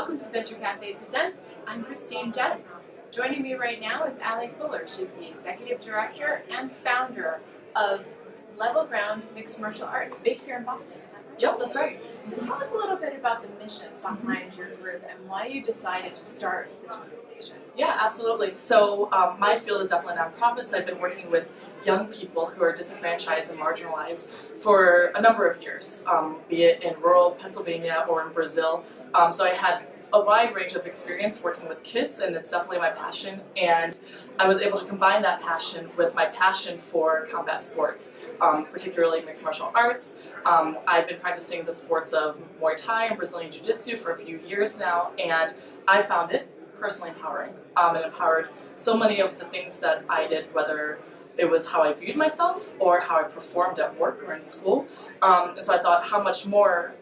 Welcome to Venture Café Presents. I'm Christine Dunn. Joining me right now is Ali Fuller. She's the Executive Director and founder of Level Ground Mixed Martial Arts, based here in Boston. Is that right? Yep, that's right. So tell us a little bit about the mission behind your group and why you decided to start this organization. Yeah, absolutely. So my field is definitely nonprofits. I've been working with young people who are disenfranchised and marginalized for a number of years, be it in rural Pennsylvania or in Brazil. So I had a wide range of experience working with kids, and it's definitely my passion. And I was able to combine that passion with my passion for combat sports, particularly mixed martial arts. I've been practicing the sports of Muay Thai and Brazilian Jiu-Jitsu for a few years now, and I found it personally empowering. It empowered so many of the things that I did, whether it was how I viewed myself or how I performed at work or in school. And so I thought, how much more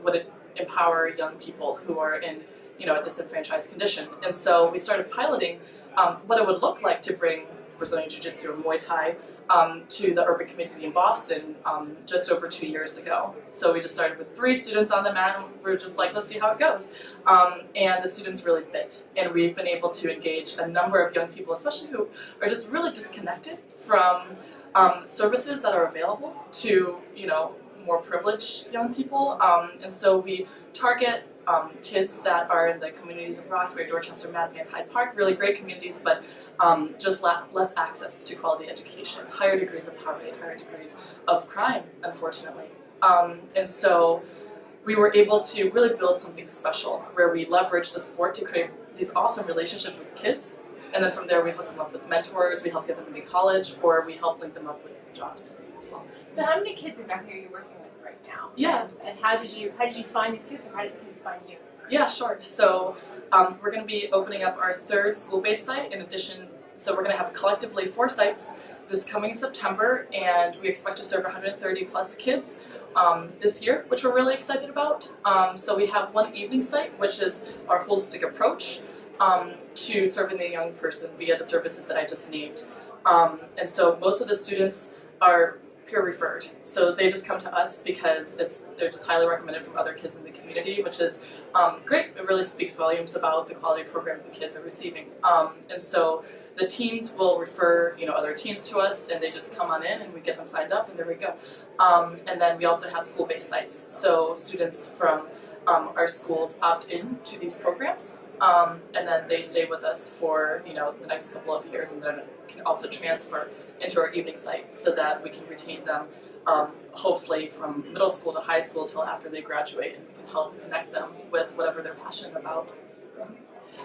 would it empower young people who are in, a disenfranchised condition? And so we started piloting what it would look like to bring Brazilian Jiu-Jitsu or Muay Thai to the urban community in Boston just over 2 years ago. So we just started with 3 students on the mat, and we were just like, let's see how it goes. And the students really bit, and we've been able to engage a number of young people, especially who are just really disconnected from services that are available to, more privileged young people. And so we target kids that are in the communities of Roxbury, Dorchester, Mattapan, Hyde Park, really great communities, but just less access to quality education, higher degrees of poverty, higher degrees of crime, unfortunately. And so we were able to really build something special where we leverage the sport to create these awesome relationships with kids, and then from there we hook them up with mentors, we help get them into college, or we help link them up with jobs as well. So how many kids exactly are you working with right now? Yeah. And how did you find these kids, or how did the kids find you? Yeah, sure. So we're going to be opening up our 3rd school-based site in addition. So we're going to have collectively 4 sites this coming September, and we expect to serve 130 plus kids this year, which we're really excited about. So we have one evening site, which is our holistic approach to serving the young person via the services that I just named. And so most of the students are peer referred, so they just come to us because they're just highly recommended from other kids in the community, which is great. It really speaks volumes about the quality program the kids are receiving. And so the teens will refer other teens to us, and they just come on in and we get them signed up, and there we go. And then we also have school-based sites, so students from our schools opt in to these programs, and then they stay with us for the next couple of years, and then can also transfer into our evening site so that we can retain them hopefully from middle school to high school till after they graduate, and we can help connect them with whatever they're passionate about.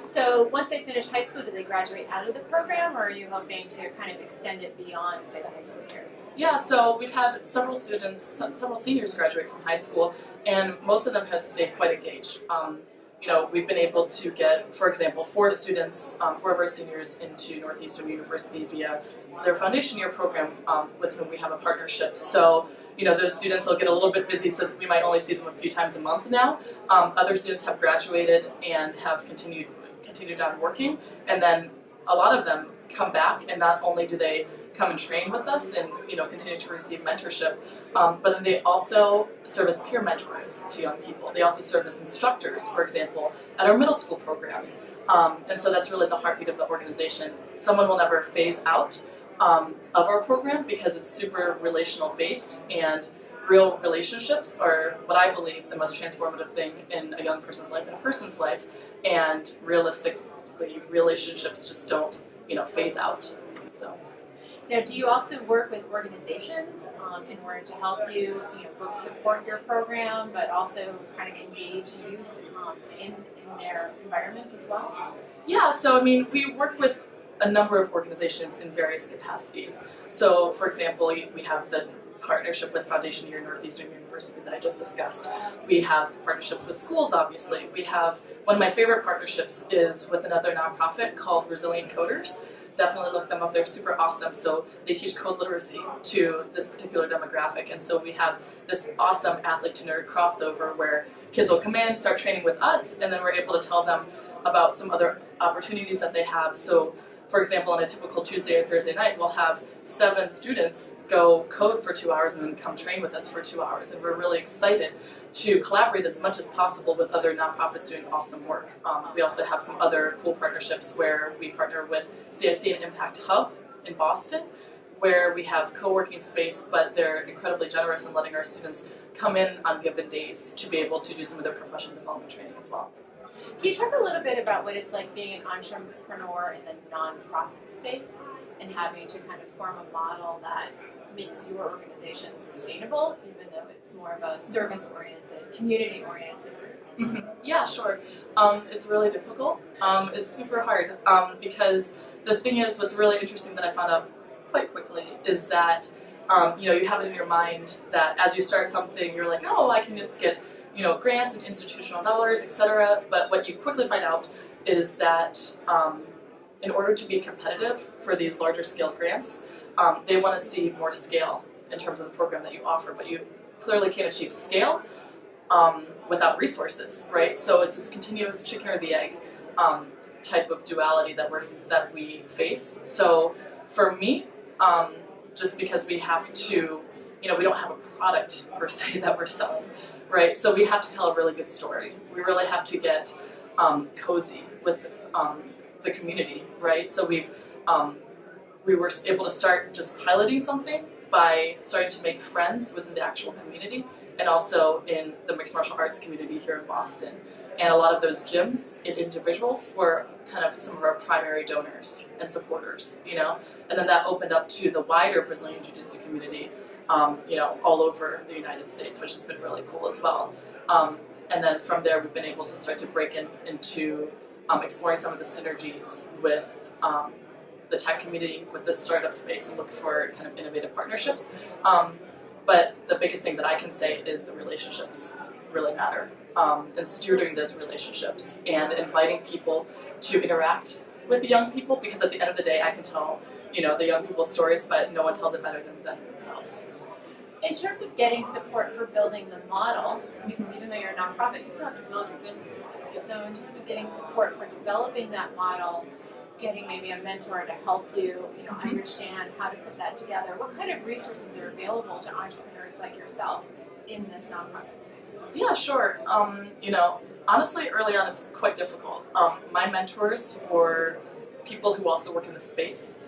So once they finish high school, do they graduate out of the program, or are you hoping to kind of extend it beyond, say, the high school years? Yeah, so we've had several seniors graduate from high school, and most of them have stayed quite engaged. We've been able to get, for example, 4 students, 4 of our seniors into Northeastern University via their foundation year program with whom we have a partnership. So, those students will get a little bit busy, so we might only see them a few times a month now. Other students have graduated and have continued on working, and then a lot of them come back, and not only do they come and train with us and continue to receive mentorship, but then they also serve as peer mentors to young people. They also serve as instructors, for example, at our middle school programs. And so that's really the heartbeat of the organization. Someone will never phase out of our program because it's super relational based, and real relationships are what I believe the most transformative thing in a young person's life and a person's life, and realistically relationships just don't phase out. So. Now, do you also work with organizations in order to help you, both support your program, but also kind of engage youth in their environments as well? Yeah, so we work with a number of organizations in various capacities. So, for example, we have the partnership with Foundation Year Northeastern University that I just discussed. We have partnerships with schools, obviously. We have, one of my favorite partnerships is with another nonprofit called Resilient Coders. Definitely look them up, they're super awesome. So they teach code literacy to this particular demographic, and so we have this awesome athlete to nerd crossover where kids will come in, start training with us, and then we're able to tell them about some other opportunities that they have. So for example, on a typical Tuesday or Thursday night, we'll have 7 students go code for 2 hours and then come train with us for 2 hours. And we're really excited to collaborate as much as possible with other nonprofits doing awesome work. We also have some other cool partnerships where we partner with CIC and Impact Hub in Boston, where we have co-working space, but they're incredibly generous in letting our students come in on given days to be able to do some of their professional development training as well. Can you talk a little bit about what it's like being an entrepreneur in the nonprofit space and having to kind of form a model that makes your organization sustainable, even though it's more of a service-oriented, community-oriented group? Yeah, sure. It's really difficult. It's super hard because the thing is, what's really interesting that I found out quite quickly is that you have it in your mind that as you start something, you're like, oh, I can get grants and institutional dollars, etc. But what you quickly find out is that in order to be competitive for these larger scale grants, they want to see more scale in terms of the program that you offer, but you clearly can't achieve scale without resources, right? So it's this continuous chicken or the egg type of duality that we face. So for me, just because we have to, we don't have a product per se that we're selling, right? So we have to tell a really good story. We really have to get cozy with the community, right? So we were able to start just piloting something by starting to make friends within the actual community and also in the mixed martial arts community here in Boston. And a lot of those gyms and individuals were kind of some of our primary donors and supporters, And then that opened up to the wider Brazilian Jiu-Jitsu community, all over the United States, which has been really cool as well. And then from there, we've been able to start to break into exploring some of the synergies with the tech community, with the startup space, and look for kind of innovative partnerships. But the biggest thing that I can say is the relationships really matter. And stewarding those relationships and inviting people to interact with the young people, because at the end of the day, I can tell, the young people's stories, but no one tells it better than them themselves. In terms of getting support for building the model, because even though you're a nonprofit, you still have to build your business model. So in terms of getting support for developing that model, getting maybe a mentor to help you, understand how to put that together, what kind of resources are available to entrepreneurs like yourself in this nonprofit space? Yeah, sure. Honestly, early on it's quite difficult. My mentors were people who also work in the space.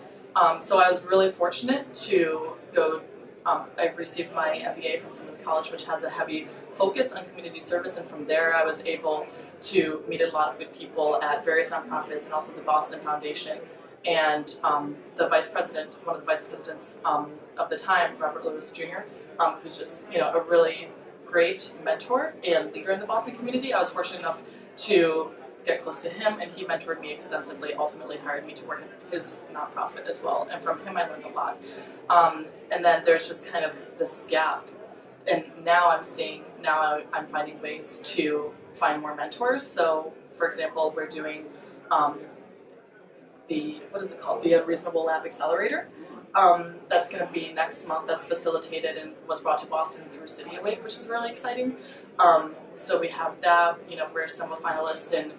So I was really fortunate to go, I received my MBA from Simmons College, which has a heavy focus on community service, and from there I was able to meet a lot of good people at various nonprofits and also the Boston Foundation. And the vice president, one of the vice presidents of the time, Robert Lewis Jr., who's just a really great mentor and leader in the Boston community. I was fortunate enough to get close to him, and he mentored me extensively, ultimately hired me to work in his nonprofit as well, and from him I learned a lot. And then there's just kind of this gap, and now I'm finding ways to find more mentors. So, for example, we're doing the Unreasonable Lab Accelerator. That's going to be next month. That's facilitated and was brought to Boston through City Awake, which is really exciting. So we have that. We're some finalists in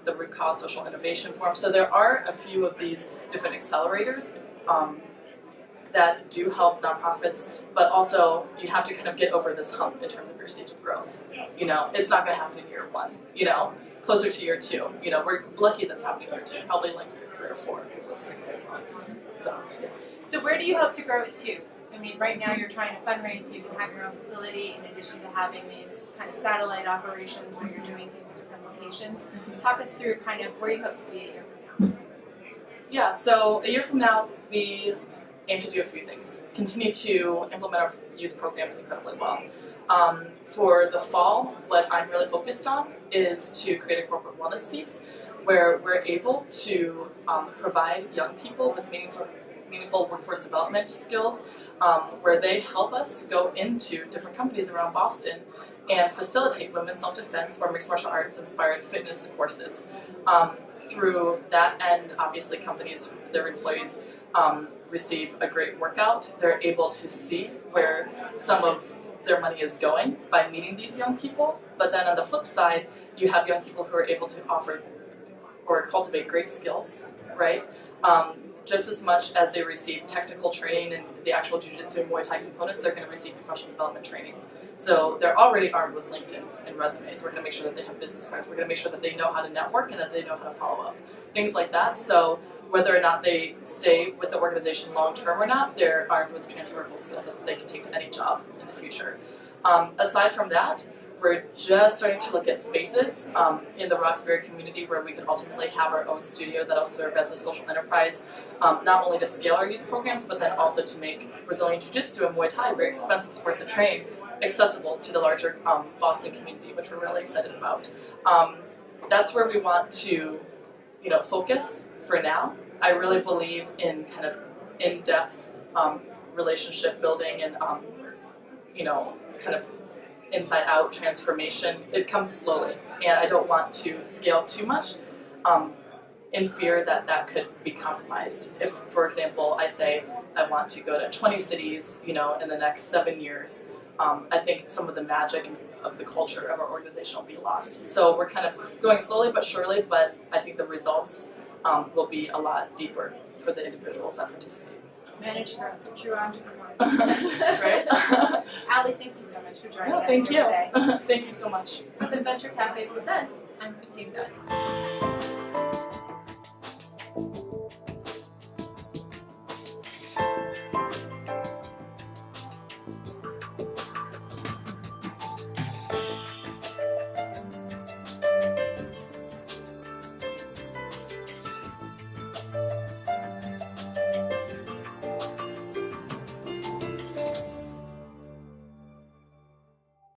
the Root Cause Social Innovation Forum. So there are a few of these different accelerators that do help nonprofits, but also you have to kind of get over this hump in terms of your stage of growth. It's not going to happen in year 1. Closer to year 2. We're lucky that's happening in year 2. Probably like year 3 or 4, realistically as well. So where do you hope to grow it to? I mean, right now you're trying to fundraise so you can have your own facility in addition to having these kind of satellite operations where you're doing things at different locations. Talk us through kind of where you hope to be a year from now. Yeah, so a year from now, we aim to do a few things. Continue to implement our youth programs incredibly well. For the fall, what I'm really focused on is to create a corporate wellness piece where we're able to provide young people with meaningful workforce development skills, where they help us go into different companies around Boston and facilitate women's self-defense or mixed martial arts inspired fitness courses. Through that end, obviously companies, their employees receive a great workout. They're able to see where some of their money is going by meeting these young people. But then on the flip side, you have young people who are able to offer or cultivate great skills right? Just as much as they receive technical training and the actual jiu-jitsu and Muay Thai components, they're going to receive professional development training. So they're already armed with LinkedIns and resumes. We're going to make sure that they have business cards. We're going to make sure that they know how to network and that they know how to follow up. Things like that. So whether or not they stay with the organization long term or not, they're armed with transferable skills that they can take to any job in the future. Aside from that, we're just starting to look at spaces in the Roxbury community where we can ultimately have our own studio that'll serve as a social enterprise, not only to scale our youth programs, but then also to make Brazilian Jiu-Jitsu and Muay Thai, very expensive sports to train, accessible to the larger Boston community, which we're really excited about. That's where we want to, focus for now. I really believe in kind of in-depth relationship building and, kind of inside-out transformation. It comes slowly, and I don't want to scale too much in fear that that could be compromised. If, for example, I say I want to go to 20 cities, in the next 7 years, I think some of the magic of the culture of our organization will be lost. So we're kind of going slowly but surely, but I think the results will be a lot deeper for the individuals that participate. Manage growth, a true entrepreneur. Right? Ali, thank you so much for joining us Thank here you. today. Thank you so much. For the Venture Café Presents, I'm Christine Dunn.